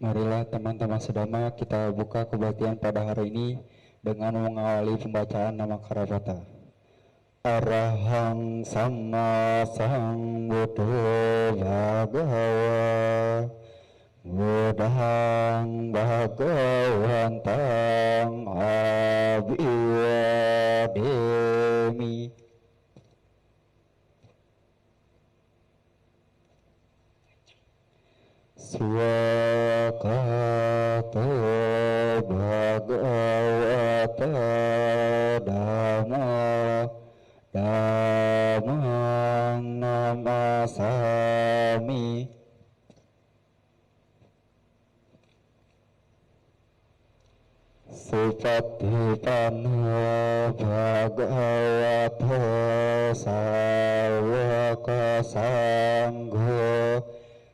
Marilah teman-teman sedama kita buka kebaktian pada hari ini dengan mengawali pembacaan nama Karabata. Arahang Sama Sambuddho Bhagava Budahang Bhagawantang Abhiwademi. Swakato Bhagavata Dhamma Dhammang Namasami. Supatipanna Bhagavato Sawaka Sangho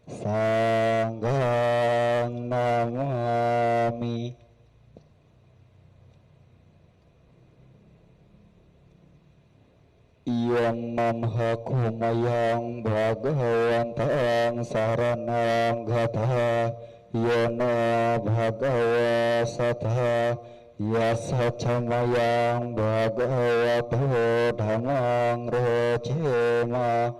Sanghang Namami. Iyang mamhakumayang Bhagawantang saranang gataha Yana Bhagava Satha Yasa Chamayang Bhagavato Dhammang Rojema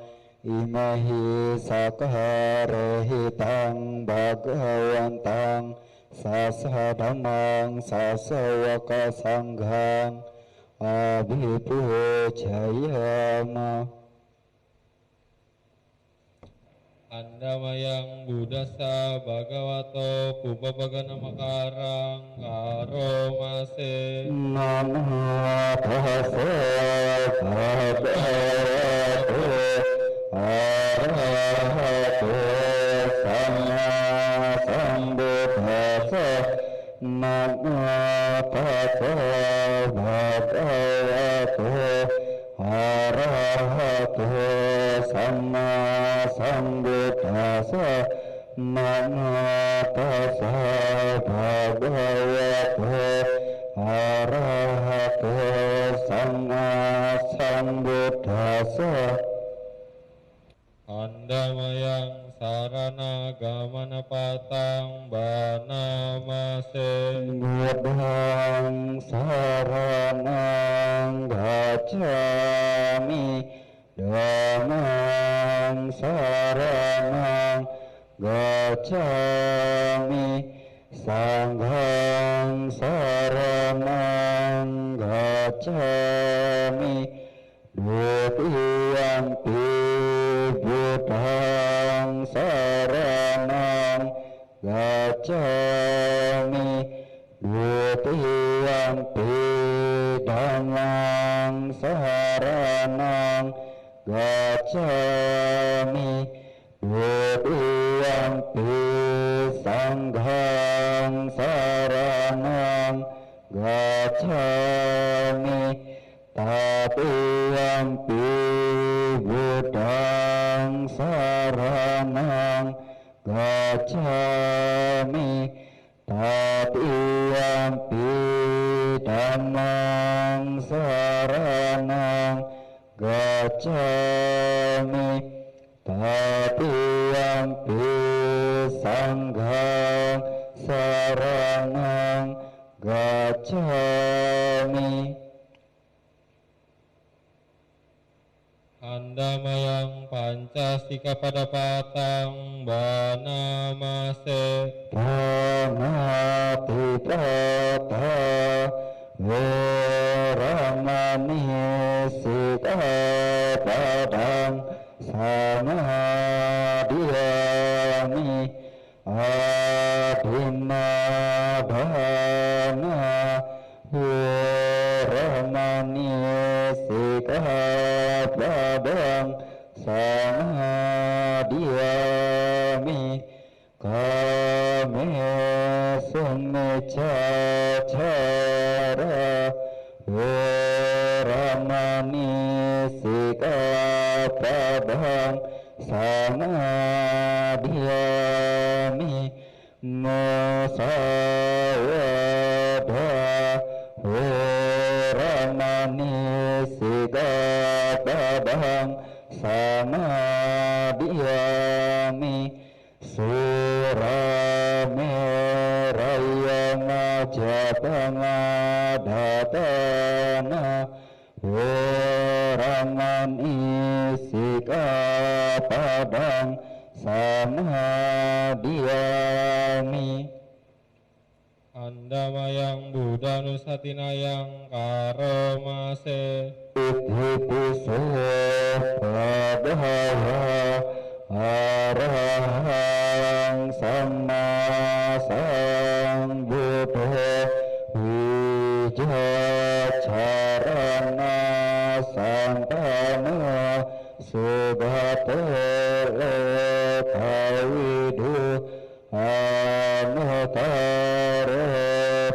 Imahi Sakarehitang Bhagawantang Sasa Dhammang Sasawaka Sanghang Abhipujayama. Andamayang Buddhasa Bhagavato Pubbabagana Makarang Karomase. Namo tassa bhagavato arahato sama sambuddhassa. Namo tassa bhagavato arahato sama sambuddhassa. Namo tassa bhagavato arahato sama sambuddhassa. Andamayang sarana gamana patang banamase. Buddhang saranang gacchami Dhammang saranang gacchami Sanghang saranang gacchami Dutiyampi Buddhang saranang gacchami Dutiyampi Dhammang saranang gacchami Dutiyampi Sanghang saranang gacchami Tatiyampi Buddhang saranang gacchami Tatiyampi Dhammang saranang gacchami Tatiyampi Sanghang saranang gacchami. Andamayang Pancasika pada patang banamase. Pranati tata Veramani Sikapadang Samadhiyami Adinadhana Veramani Sikapadang Samadhiyami Kame Sumicacara Veramani Sikapadang Samadhiyami Musawada Veramani Sikapadang Samadhiyami Surame padang samadiyami. Andamayang Buddha Nusatinayang Karomase. Ithi piso bhagava arahang sama sambuddho wijacarana santana subhato lekawidu anutara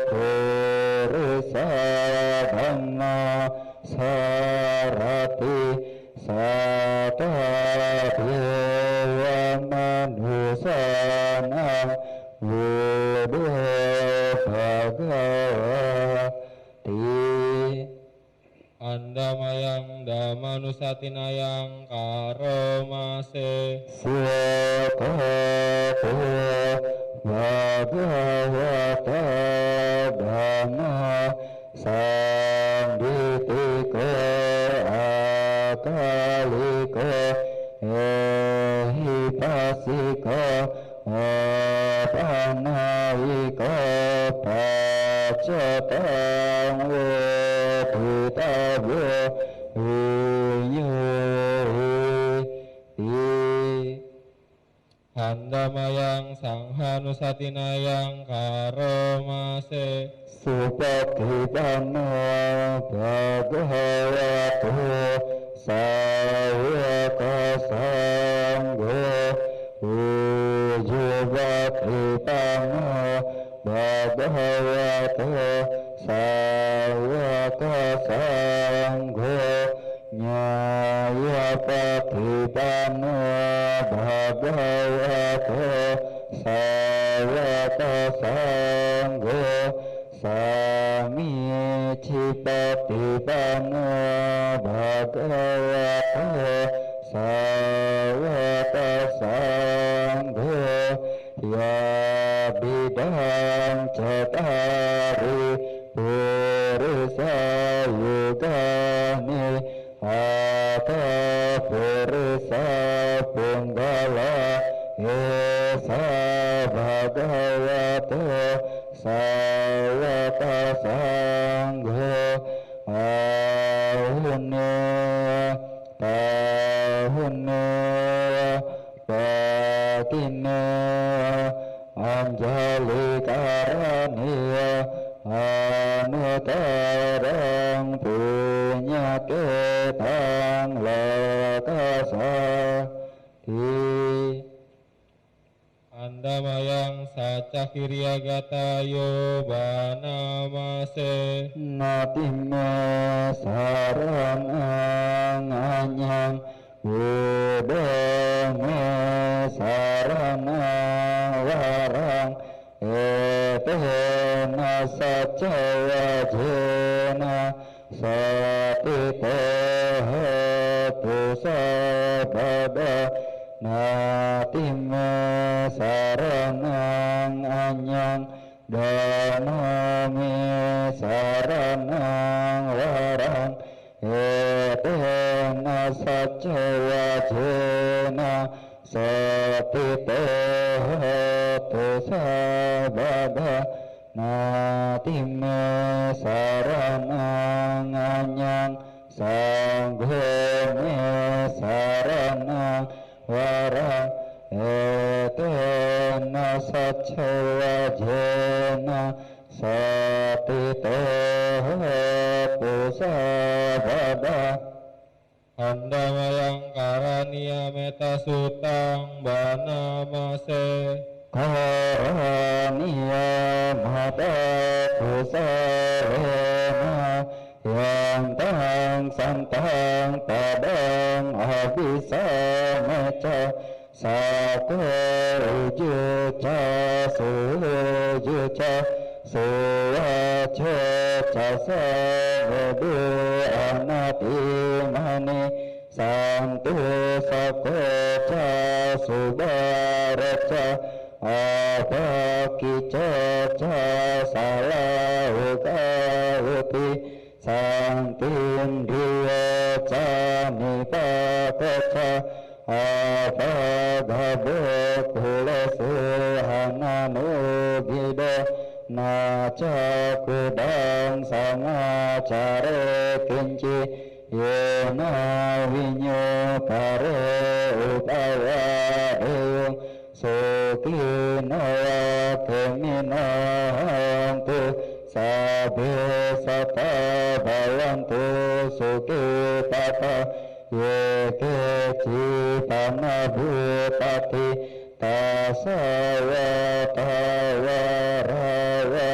purisa dhamma sarati sata dewa manusana wudu bhagavati. Andamayang Damanusatinayang Karomase. Swakato bhagavata dhamma sanditiko akaliko ehipasiko apanaiko pacatang wetitabyo Andamayang Sanghanusatinayang Karomase. Supatipano bhagavato sawaka sangho ujupatipano bhagavato sawaka sangho nyayapatipano bhagavato sawaka sangho sami cipatipano bhagavato sawaka sangho ya bidang cetari purisa yugani atha purisa punggala esa bhagavato sawaka sangho ahune tahune patine anjali karaniya anutarang punyaketang lakasati. Andamayang Sacakiryagatayo Banamase. Natime saranang anyang budame saranang warang etena sacawajena satitehetu sabada natime saranang anyang danami saranang warang etena sacawajena satitehetu sabada natime saranang anyang sanggone saranang warang etena sacawajena satitehetu sabada. Andamayang Karaniya Meta Sutang Banamase. Karaniya mata kusarena yang tang santang padang abisa meca satu juta sujuca suwaca casa vedu anati mani santu sakoca subaraca apakica salauti santin dia cani pakoca apagabok hulesu hananugido naca kudang samacare kinci yena winyo pare upaya deyung sukino keminantu sabe sata bayantu sukitata yeke cipana bupati tasaya tawarawa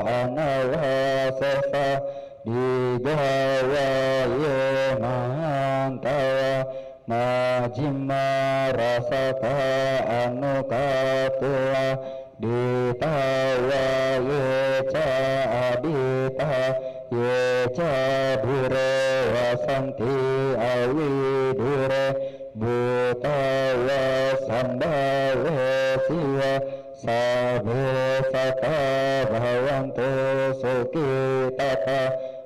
anawasesa digawa yemantawa majima rasaka anukatua ditawa yeca adita yeca dure wasanti awidure butawa sambawa siwa sabe sata bhavantu sukitata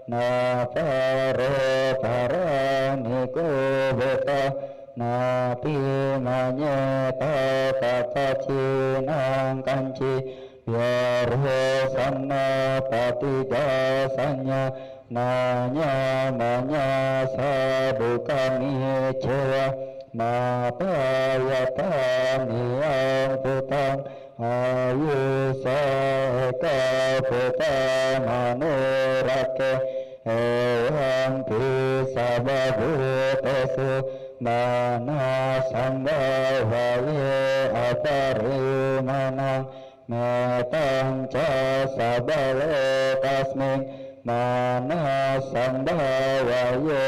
naparo paraniko beta napi manyeta tata cinang kanci biarho sama patigasanya nanya manya sabukani cewa mapayatani yang putang ayu seka putang manurake ewan pisababu tesu mana sambawaye aparimanang metang casabale tasming mana sambawaye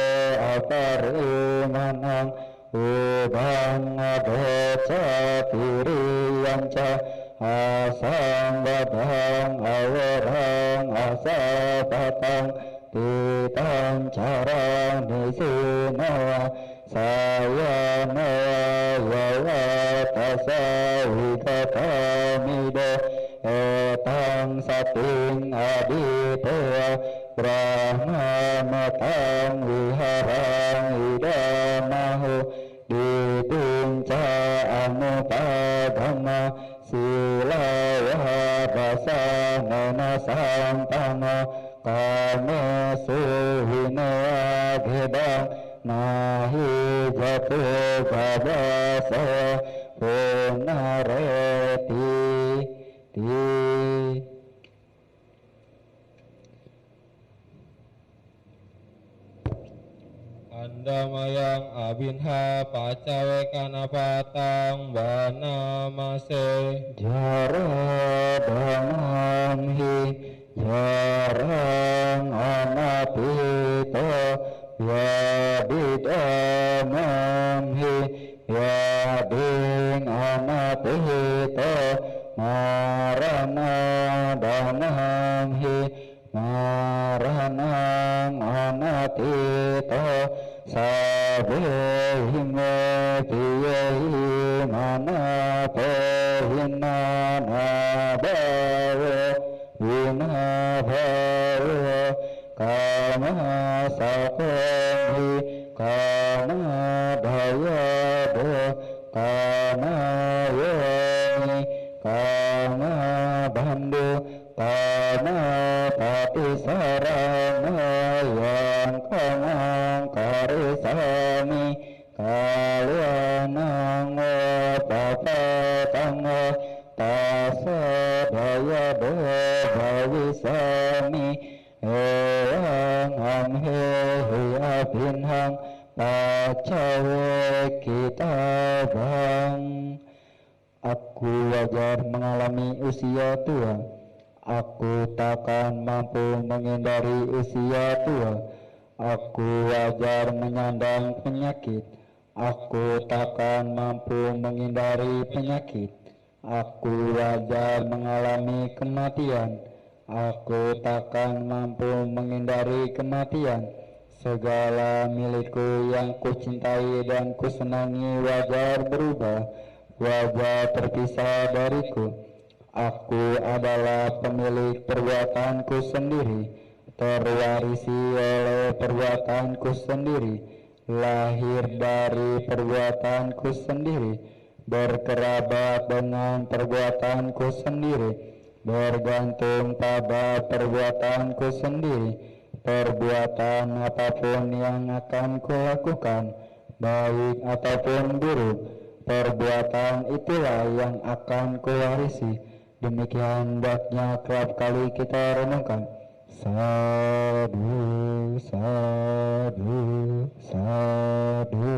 aparimanang ubang adeca tiriyanca asang badang awarang asapatang titang carang nisinawa saya nawa tasawikatamido etang sating aditewa brahma matang wiharang idamahu ditunca anupadama silawa rasa nana sampama kame suhine agedang nahi jatu babasa punareti Andamayang abinha pacawe kanapatang banamase jara damamhi jarang anapito yadidamamhi yading anapito marana damamhi maranang anatito sabehime piyehi manapehina nabawo vinabawo kama sakohi kama dayado kama yoni kama bandu kama patisarana yang kamang karisami kalianang papatang tasadayado bhavisami eyang amhehi abinhang pacawe kitabang. Aku wajar mengalami usia tua. Aku takkan mampu menghindari usia tua. Aku wajar menyandang penyakit. Aku takkan mampu menghindari penyakit. Aku wajar mengalami kematian. Aku takkan mampu menghindari kematian. Segala milikku yang kucintai dan kusenangi wajar berubah, wajar terpisah dariku. Aku adalah pemilik perbuatanku sendiri, terwarisi oleh perbuatanku sendiri, lahir dari perbuatanku sendiri, berkerabat dengan perbuatanku sendiri, bergantung pada perbuatanku sendiri. Perbuatan apapun yang akan kulakukan, baik ataupun buruk, perbuatan itulah yang akan kuwarisi. Demikian hendaknya kerap kali kita renungkan. Sadu, sadu, sadu.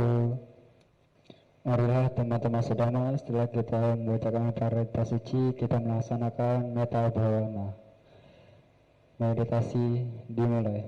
Marilah teman-teman sedama, setelah kita membacakan parita suci, kita melaksanakan meta bhavana. Meditasi dimulai.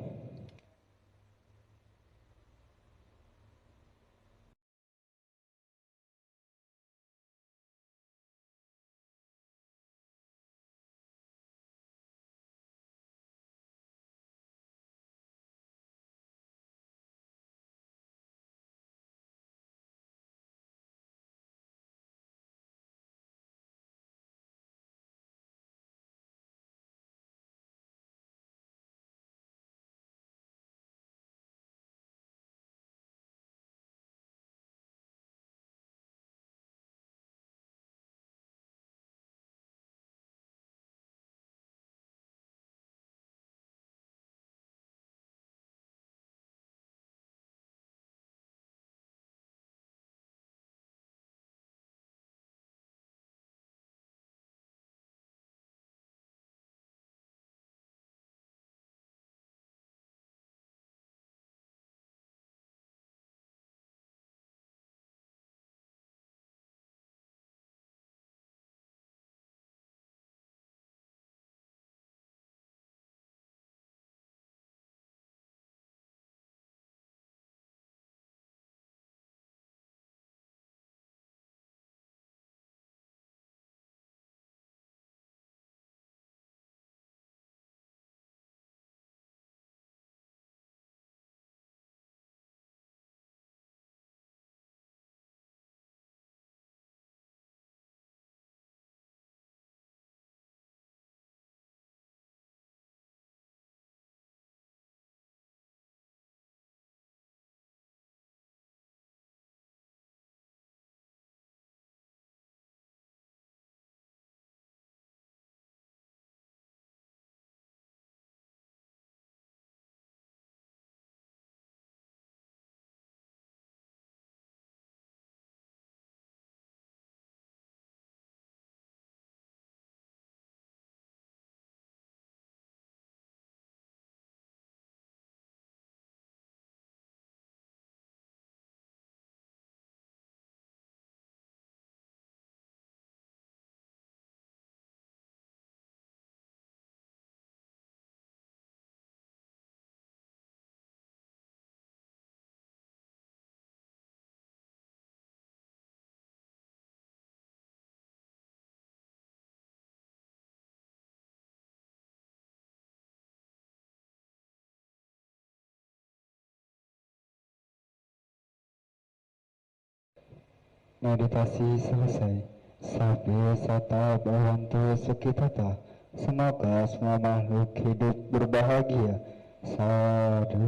Meditasi selesai. Sabya sata bhavantu sukhitata. Semoga semua makhluk hidup berbahagia. Sadu,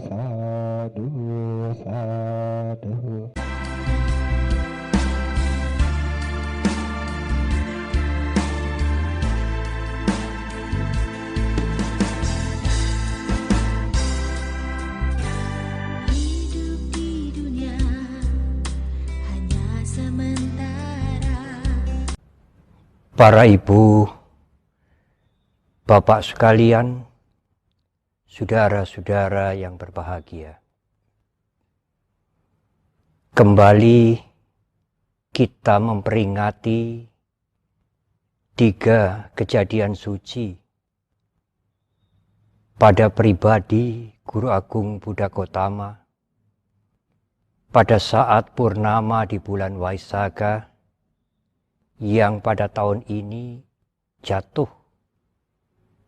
sadu, sadu. Para ibu, bapak sekalian, saudara-saudara yang berbahagia. Kembali kita memperingati 3 kejadian suci pada pribadi Guru Agung Buddha Gautama pada saat purnama di bulan Vaisakha yang pada tahun ini jatuh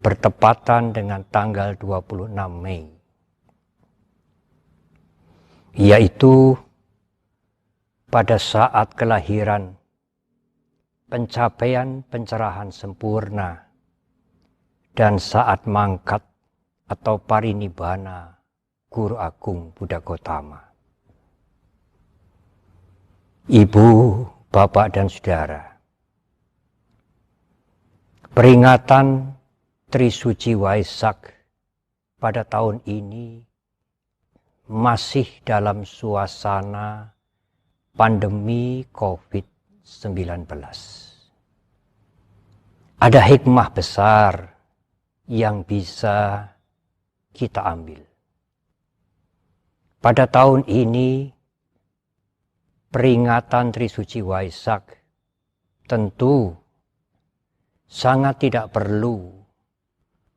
bertepatan dengan tanggal 26 Mei, yaitu pada saat kelahiran pencapaian pencerahan sempurna dan saat mangkat atau parinibbana Guru Agung Buddha Gautama. Ibu, Bapak, dan Saudara, peringatan Trisuci Waisak pada tahun ini masih dalam suasana pandemi COVID-19. Ada hikmah besar yang bisa kita ambil. Pada tahun ini, peringatan Trisuci Waisak tentu sangat tidak perlu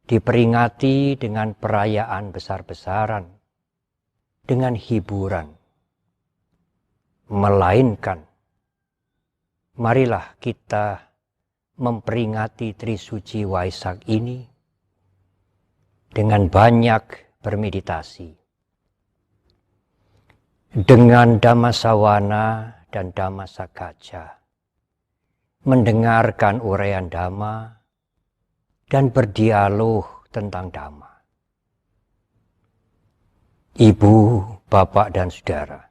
diperingati dengan perayaan besar-besaran, dengan hiburan. Melainkan, marilah kita memperingati Trisuci Waisak ini dengan banyak bermeditasi, dengan Dhammasawana dan Dhammasagaja, mendengarkan uraian Dhamma dan berdialog tentang Dhamma. Ibu, Bapak, dan Saudara,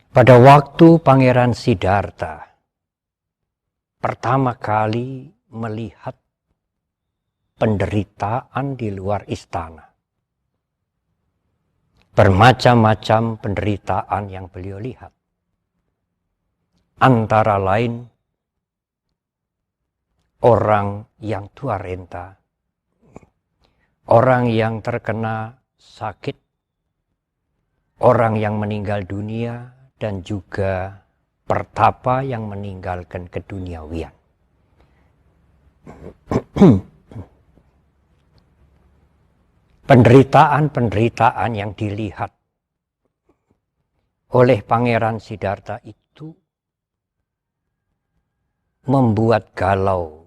pada waktu Pangeran Siddhartha pertama kali melihat penderitaan di luar istana, bermacam-macam penderitaan yang beliau lihat. Antara lain, orang yang tua renta, orang yang terkena sakit, orang yang meninggal dunia, dan juga pertapa yang meninggalkan keduniawian. Penderitaan-penderitaan yang dilihat oleh Pangeran Siddhartha itu membuat galau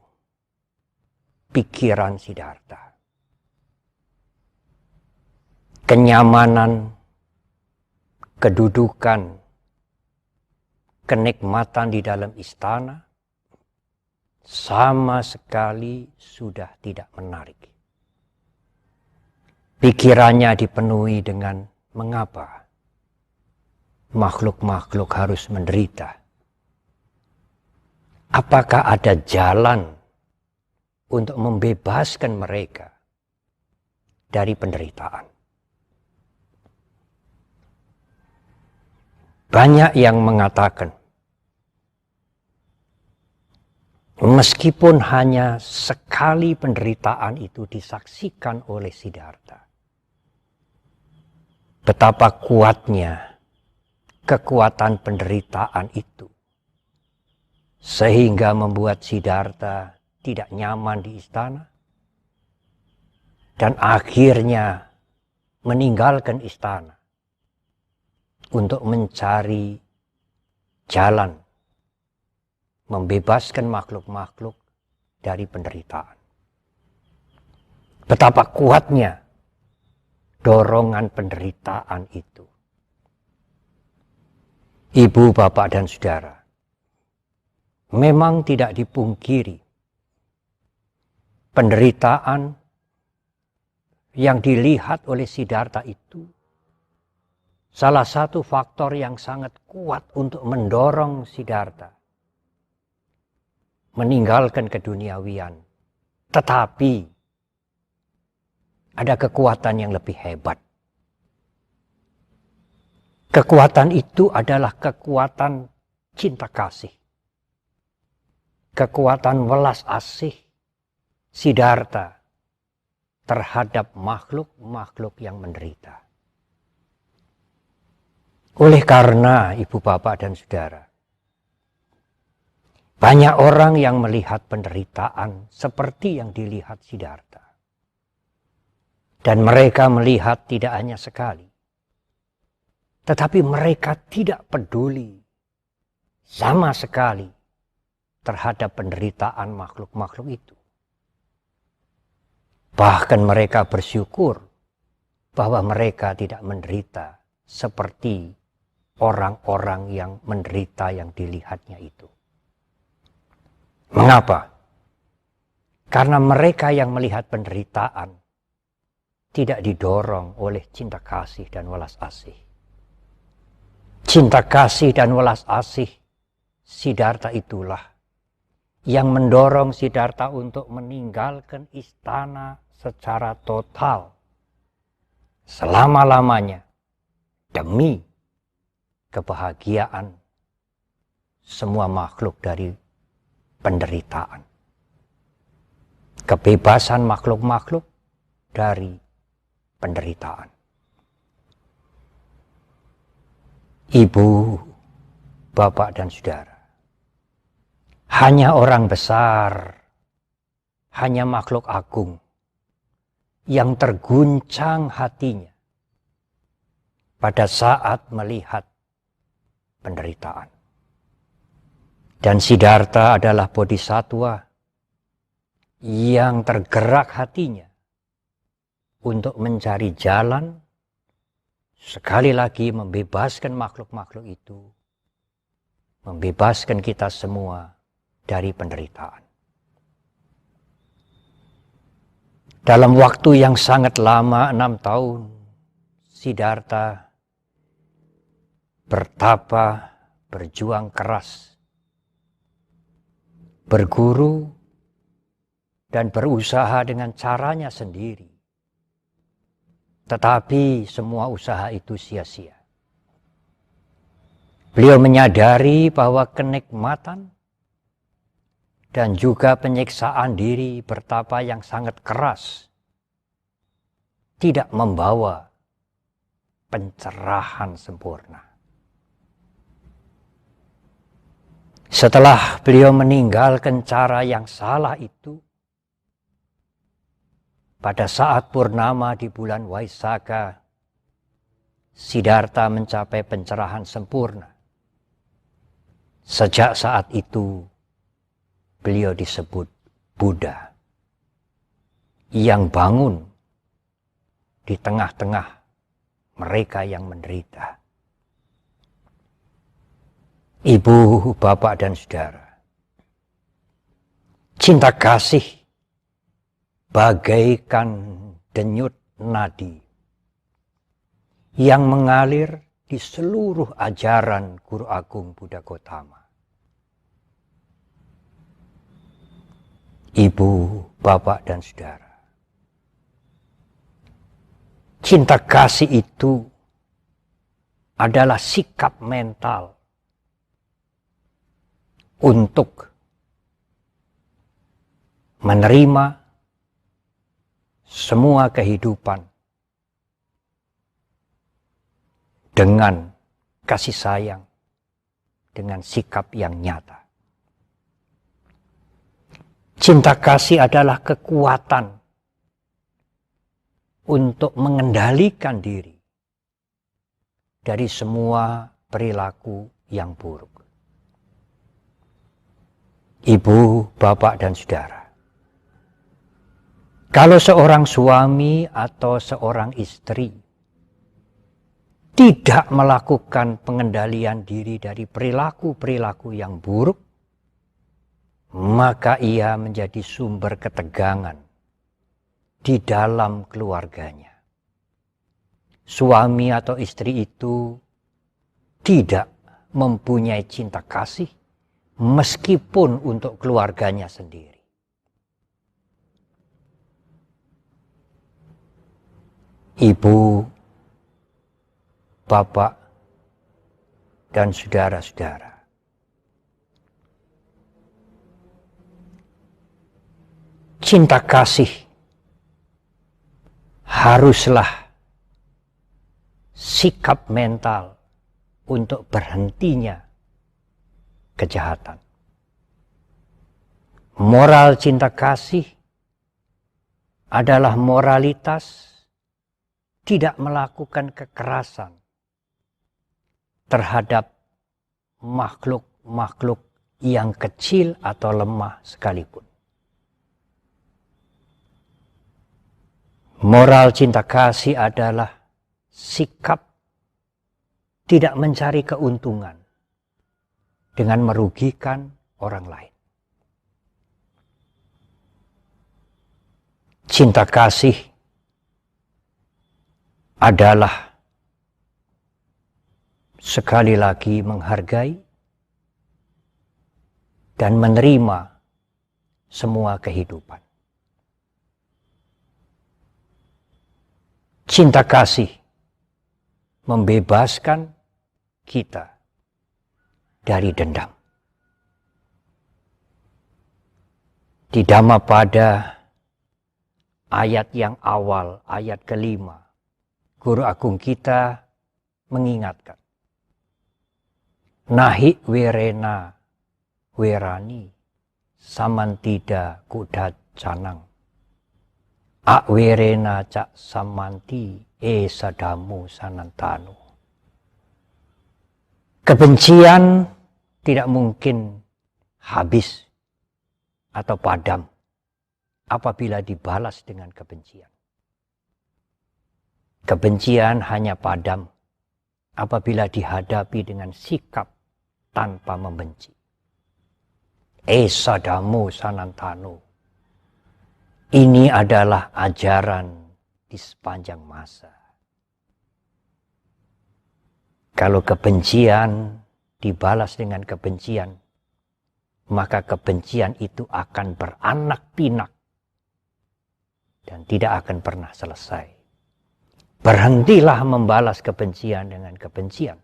pikiran Siddhartha. Kenyamanan, kedudukan, kenikmatan di dalam istana sama sekali sudah tidak menarik. Pikirannya dipenuhi dengan mengapa makhluk-makhluk harus menderita. Apakah ada jalan untuk membebaskan mereka dari penderitaan? Banyak yang mengatakan, meskipun hanya sekali penderitaan itu disaksikan oleh Siddhartha, betapa kuatnya kekuatan penderitaan itu, sehingga membuat Siddhartha tidak nyaman di istana, dan akhirnya meninggalkan istana untuk mencari jalan membebaskan makhluk-makhluk dari penderitaan. Betapa kuatnya dorongan penderitaan itu. Ibu, Bapak, dan Saudara, memang tidak dipungkiri penderitaan yang dilihat oleh Siddhartha itu salah satu faktor yang sangat kuat untuk mendorong Siddhartha meninggalkan keduniawian. Tetapi ada kekuatan yang lebih hebat. Kekuatan itu adalah kekuatan cinta kasih. Kekuatan welas asih Siddhartha terhadap makhluk-makhluk yang menderita. Oleh karena Ibu, Bapak, dan Saudara, banyak orang yang melihat penderitaan seperti yang dilihat Siddhartha. Dan mereka melihat tidak hanya sekali, tetapi mereka tidak peduli sama sekali terhadap penderitaan makhluk-makhluk itu. Bahkan mereka bersyukur bahwa mereka tidak menderita seperti orang-orang yang menderita yang dilihatnya itu. Mengapa? Karena mereka yang melihat penderitaan tidak didorong oleh cinta kasih dan welas asih. Cinta kasih dan welas asih Siddhartha itulah yang mendorong Siddhartha untuk meninggalkan istana secara total selama-lamanya demi kebahagiaan semua makhluk dari penderitaan. Kebebasan makhluk-makhluk dari penderitaan. Ibu, bapak dan saudara, hanya orang besar, hanya makhluk agung yang terguncang hatinya pada saat melihat penderitaan. Dan Siddhartha adalah bodhisattva yang tergerak hatinya untuk mencari jalan, sekali lagi membebaskan makhluk-makhluk itu, membebaskan kita semua dari penderitaan. Dalam waktu yang sangat lama, 6 tahun, Siddhartha bertapa, berjuang keras, berguru, dan berusaha dengan caranya sendiri. Tetapi semua usaha itu sia-sia. Beliau menyadari bahwa kenikmatan dan juga penyiksaan diri bertapa yang sangat keras tidak membawa pencerahan sempurna. Setelah beliau meninggalkan cara yang salah itu, pada saat purnama di bulan Waisakha, Siddhartha mencapai pencerahan sempurna. Sejak saat itu, beliau disebut Buddha yang bangun di tengah-tengah mereka yang menderita. Ibu, bapak, dan saudara, cinta kasih bagaikan denyut nadi yang mengalir di seluruh ajaran Guru Agung Buddha Gautama. Ibu, bapak, dan saudara, cinta kasih itu adalah sikap mental untuk menerima semua kehidupan dengan kasih sayang, dengan sikap yang nyata. Cinta kasih adalah kekuatan untuk mengendalikan diri dari semua perilaku yang buruk. Ibu, bapak, dan saudara, kalau seorang suami atau seorang istri tidak melakukan pengendalian diri dari perilaku-perilaku yang buruk, maka ia menjadi sumber ketegangan di dalam keluarganya. Suami atau istri itu tidak mempunyai cinta kasih meskipun untuk keluarganya sendiri. Ibu, bapak, dan saudara-saudara, cinta kasih haruslah sikap mental untuk berhentinya kejahatan. Moral cinta kasih adalah moralitas tidak melakukan kekerasan terhadap makhluk-makhluk yang kecil atau lemah sekalipun. Moral cinta kasih adalah sikap tidak mencari keuntungan dengan merugikan orang lain. Cinta kasih adalah sekali lagi menghargai dan menerima semua kehidupan. Cinta kasih membebaskan kita dari dendam. Di Dhammapada ayat yang awal, ayat ke-5, Guru Agung kita mengingatkan, Nahi werena werani samantida kuda canang. Akwerena cak samanti sadamu sanantanu. Kebencian tidak mungkin habis atau padam apabila dibalas dengan kebencian. Kebencian hanya padam apabila dihadapi dengan sikap tanpa membenci. Sadamu sanantanu. Ini adalah ajaran di sepanjang masa. Kalau kebencian dibalas dengan kebencian, maka kebencian itu akan beranak pinak dan tidak akan pernah selesai. Berhentilah membalas kebencian dengan kebencian,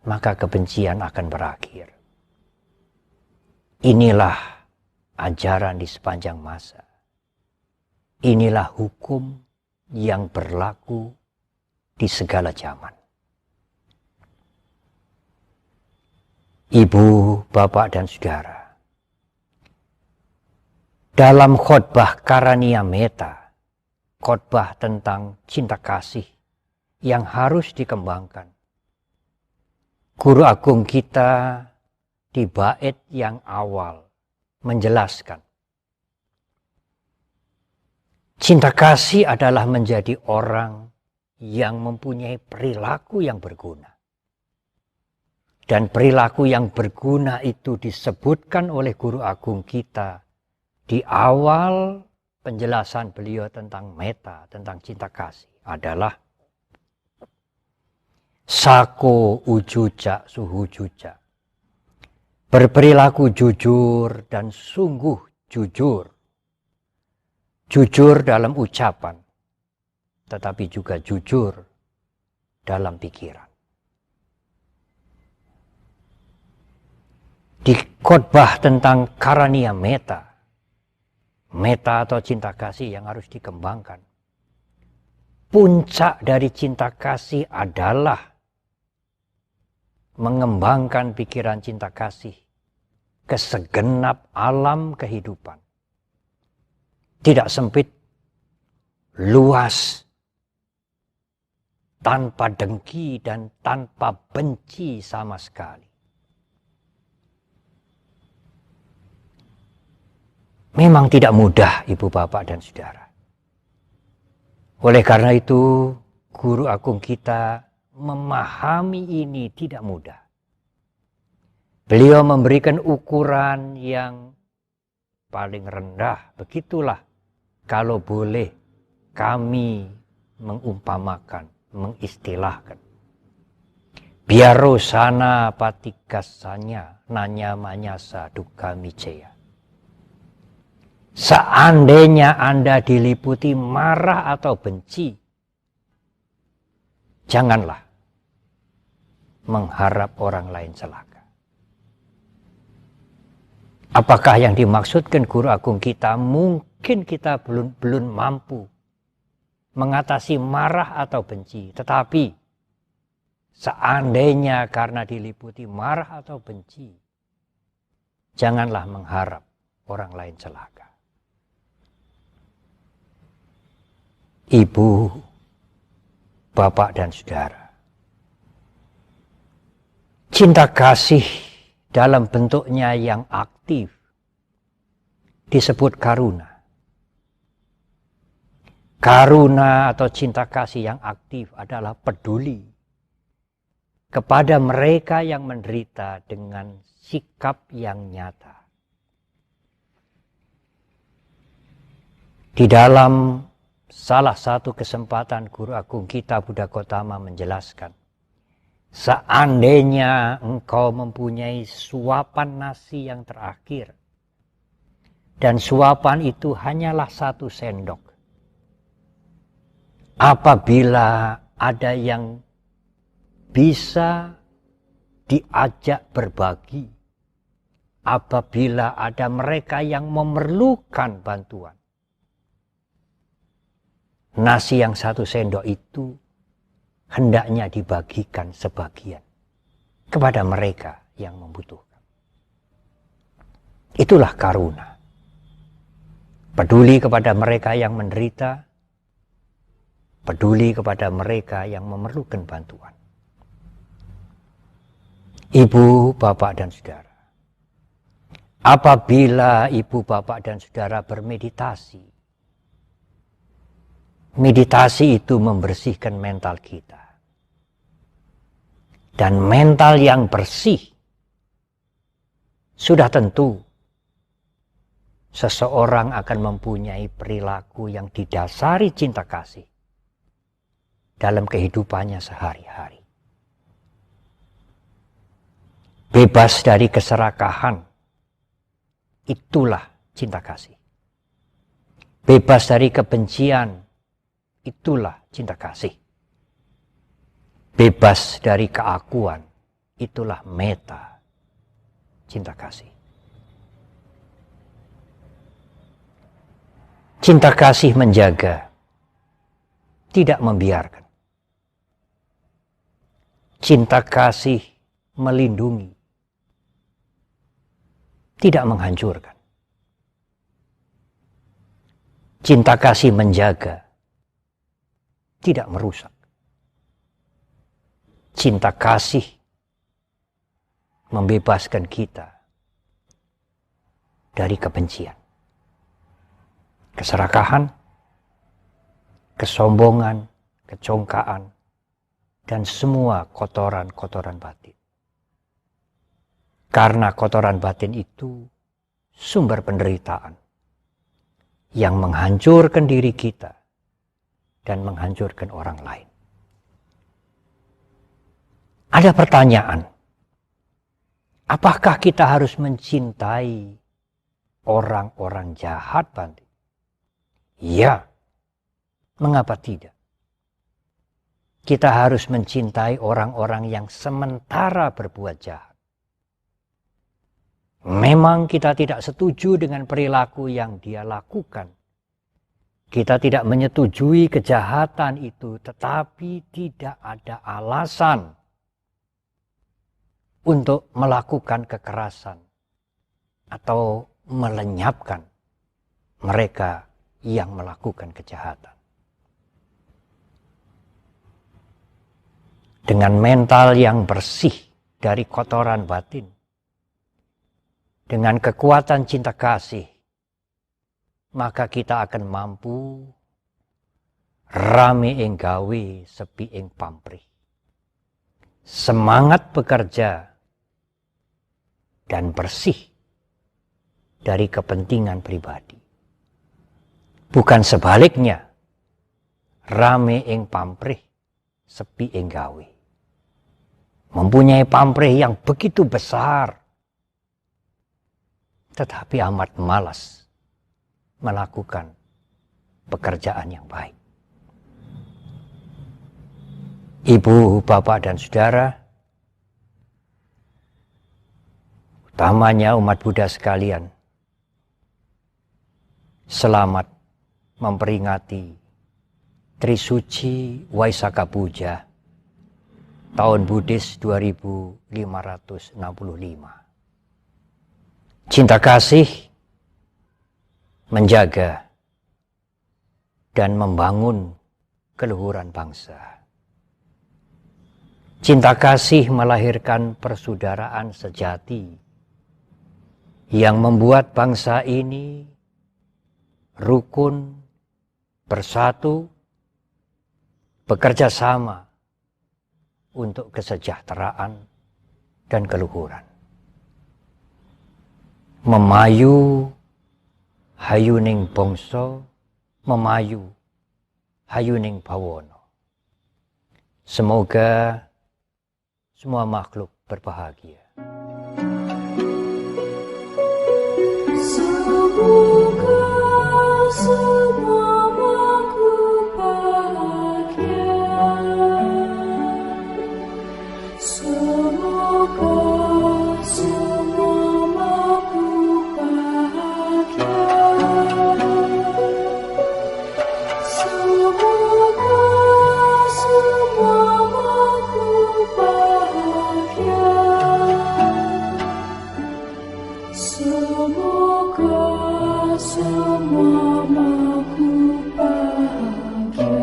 maka kebencian akan berakhir. Inilah ajaran di sepanjang masa. Inilah hukum yang berlaku di segala zaman. Ibu, bapak, dan saudara, dalam khotbah Karania Metta, khotbah tentang cinta kasih yang harus dikembangkan, Guru Agung kita di bait yang awal menjelaskan, cinta kasih adalah menjadi orang yang mempunyai perilaku yang berguna. Dan perilaku yang berguna itu disebutkan oleh Guru Agung kita di awal penjelasan beliau tentang metta, tentang cinta kasih adalah sako ujuja suhujuja. Berperilaku jujur dan sungguh jujur. Jujur dalam ucapan, tetapi juga jujur dalam pikiran. Di khotbah tentang Karania Metta, metta atau cinta kasih yang harus dikembangkan, puncak dari cinta kasih adalah mengembangkan pikiran cinta kasih ke segenap alam kehidupan. Tidak sempit, luas, tanpa dengki dan tanpa benci sama sekali. Memang tidak mudah, Ibu, Bapak, dan Saudara. Oleh karena itu, Guru Agung kita memahami ini tidak mudah. Beliau memberikan ukuran yang paling rendah. Begitulah kalau boleh kami mengumpamakan, mengistilahkan. Biarosana patigasanya nanya manyasa duka miceya. Seandainya Anda diliputi marah atau benci, janganlah mengharap orang lain celaka. Apakah yang dimaksudkan Guru Agung kita? Mungkin kita belum mampu mengatasi marah atau benci. Tetapi seandainya karena diliputi marah atau benci, janganlah mengharap orang lain celaka. Ibu, bapak, dan saudara, cinta kasih dalam bentuknya yang aktif disebut karuna. Karuna atau cinta kasih yang aktif adalah peduli kepada mereka yang menderita dengan sikap yang nyata. Di dalam salah satu kesempatan Guru Agung kita Buddha Gotama menjelaskan, Seandainya engkau mempunyai suapan nasi yang terakhir, dan suapan itu hanyalah 1 sendok. Apabila ada yang bisa diajak berbagi, apabila ada mereka yang memerlukan bantuan, nasi yang 1 sendok itu hendaknya dibagikan sebagian kepada mereka yang membutuhkan. Itulah karuna. Peduli kepada mereka yang menderita, peduli kepada mereka yang memerlukan bantuan. Ibu, bapak, dan saudara, apabila ibu, bapak, dan saudara bermeditasi, meditasi itu membersihkan mental kita. Dan mental yang bersih, sudah tentu seseorang akan mempunyai perilaku yang didasari cinta kasih dalam kehidupannya sehari-hari. Bebas dari keserakahan, itulah cinta kasih. Bebas dari kebencian, itulah cinta kasih. Bebas dari keakuan, itulah meta cinta kasih. Cinta kasih menjaga, tidak membiarkan. Cinta kasih melindungi, tidak menghancurkan. Cinta kasih menjaga, tidak merusak. Cinta kasih membebaskan kita dari kebencian, keserakahan, kesombongan, kecongkaan, dan semua kotoran-kotoran batin. Karena kotoran batin itu sumber penderitaan yang menghancurkan diri kita dan menghancurkan orang lain. Ada pertanyaan, apakah kita harus mencintai orang-orang jahat, Bante? Ya, mengapa tidak? Kita harus mencintai orang-orang yang sementara berbuat jahat. Memang kita tidak setuju dengan perilaku yang dia lakukan. Kita tidak menyetujui kejahatan itu, tetapi tidak ada alasan untuk melakukan kekerasan atau melenyapkan mereka yang melakukan kejahatan. Dengan mental yang bersih dari kotoran batin, dengan kekuatan cinta kasih, maka kita akan mampu rame ing gawe sepi ing pamrih. Semangat bekerja dan bersih dari kepentingan pribadi. Bukan sebaliknya, rame ing pamrih, sepi ing gawe. Mempunyai pamrih yang begitu besar, tetapi amat malas melakukan pekerjaan yang baik. Ibu, bapak, dan saudara, utamanya umat Buddha sekalian, selamat memperingati Trisuci Waisakha Puja tahun Buddhis 2565. Cinta kasih menjaga dan membangun keluhuran bangsa. Cinta kasih melahirkan persaudaraan sejati yang membuat bangsa ini rukun, bersatu, bekerja sama untuk kesejahteraan dan keluhuran. Memayu hayuning bangsa, memayu hayuning bawana. Semoga semua makhluk berbahagia. Semoga semua makhluk bahagia. Semoga semua makhluk bahagia. Semoga semua makhluk bahagia. Semoga semua makhluk bahagia.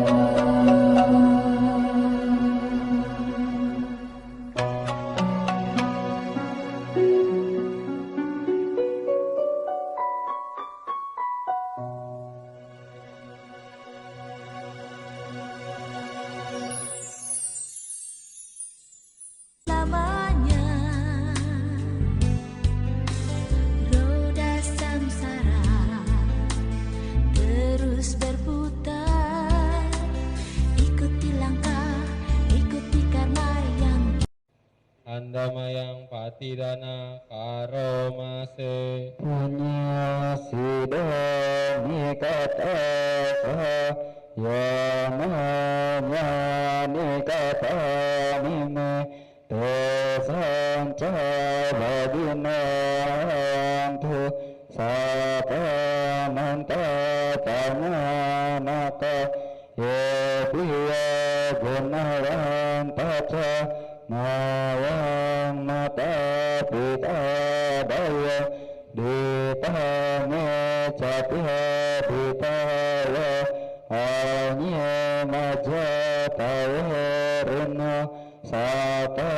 Lamanya roda samsara terus berputar. Ikuti langkah, ikuti karena yang Andamayang patidana karomase. Punya sidani kata yamanya ni kata mime tesanca badinantu sapa manta tanganaka yebiya gunawan paca mawang mata pita daya ditame capiha ditawa anye maja tawerna sata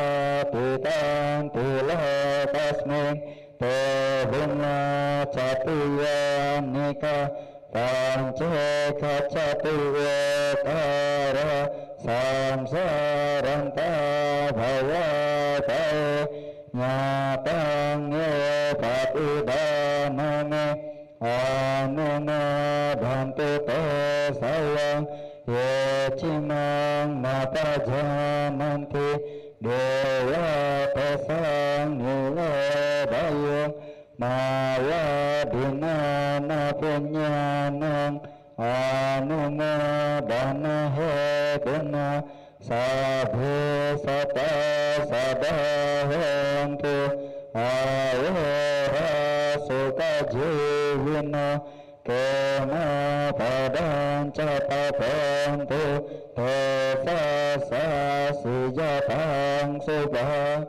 pitan tula tasming tebunga capian nikah pance kacatuwa kara samsaranta bhawa tae nyatangye patidaname anuna bhantu te sayang yecimang mata jananti dewa pesang niledayung mawa dinana punyanang anuma dana hedana sabhe sata sadahantu awera suka jiwina kema padang catatantu tesa sejatang subah.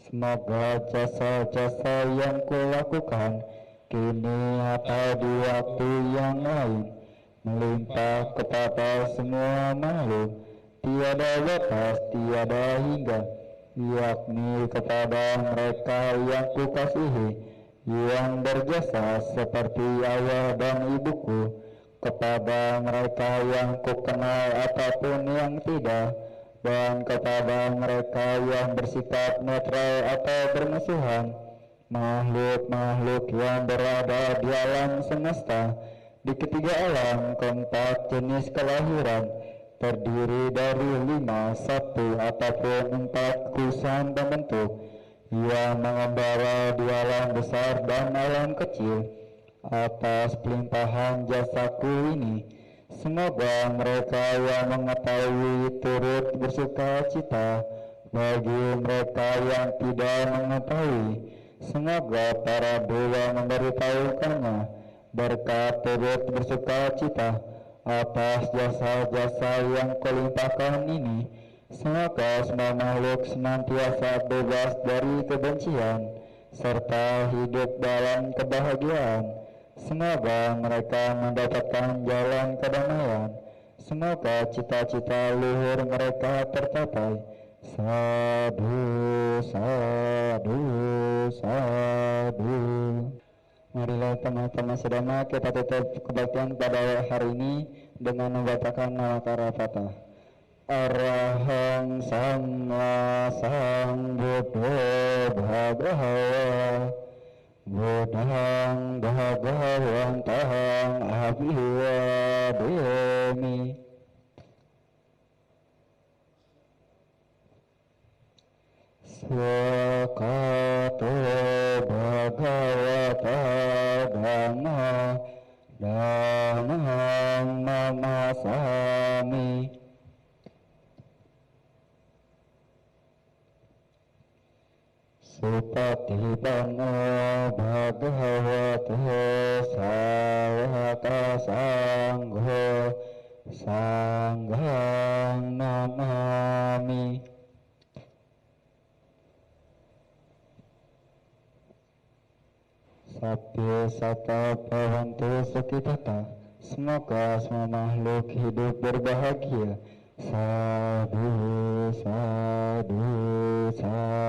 Semoga jasa-jasa yang kulakukan kini atau di waktu yang lain melimpah kepada semua makhluk, tiada batas, tiada hingga, yakni kepada mereka yang kukasihi, yang berjasa seperti ayah dan ibuku, kepada mereka yang kukenal ataupun yang tidak, dan kepada mereka yang bersikap netral atau bermusuhan, makhluk-makhluk yang berada di alam semesta, di ketiga alam, keempat jenis kelahiran, terdiri dari 5, 1 ataupun 4 kusan pembentuk, yang mengembara di alam besar dan alam kecil, atas pelimpahan jasaku ini. Semoga mereka yang mengetahui turut bersuka cita, bagi mereka yang tidak mengetahui, semoga para dewa memberitahukannya berkat turut bersuka cita atas jasa-jasa yang kulimpahkan ini. Semoga semua makhluk senantiasa bebas dari kebencian serta hidup dalam kebahagiaan. Semoga mereka mendapatkan jalan kedamaian. Semoga cita-cita luhur mereka tercapai. Sadu, sadu, sadu. Marilah teman-teman sedama kita tutup kebaktian pada hari ini dengan membacakan nama Karapata. Arahang Sama Sambuddho Bhagava Buddhang Bhagavantang Abhivademi. Swakato Bhagavata Dhamma Dhammam Namasami. Supatipanno Bhagavato Sawaka Sangho Sanghang Namami. Sabya sata bhavantu sukhitata. Semoga semua makhluk hidup berbahagia. Sadhu, sadhu, sadhu.